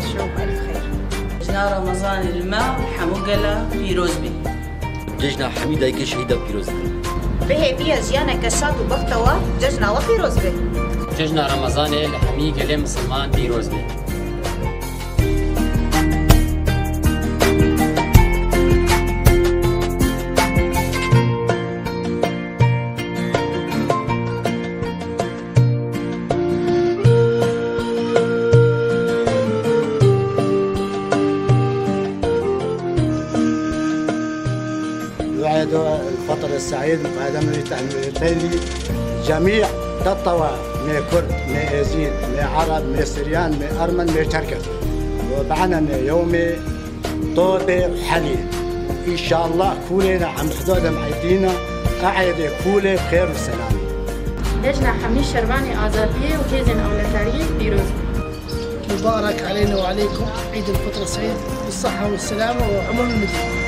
الشعوب ألف خير. جنا رمضان الماء حموقلة بيروزبي. ججنا حميدة يكي شهيدة بيروزبي. به بيا زيانة كسات وبختوا ججنا وبيروزبي. ججنا رمضان الحميقة لمسلمان بيروزبي. يعيد الفطر السعيد مقدم ليلي جميع تطوع من كرد من ازيد من عرب من سريان من ارمن من تركب وبعنا يومي طوبي وحليب ان شاء الله كلنا عم حدود معيدينا قاعد كله بخير وسلام. لجنة حميد شرباني آزادية وهيزن أولتارية بيروز. مبارك علينا وعليكم عيد الفطر السعيد بالصحة والسلامة وعموم المدينة.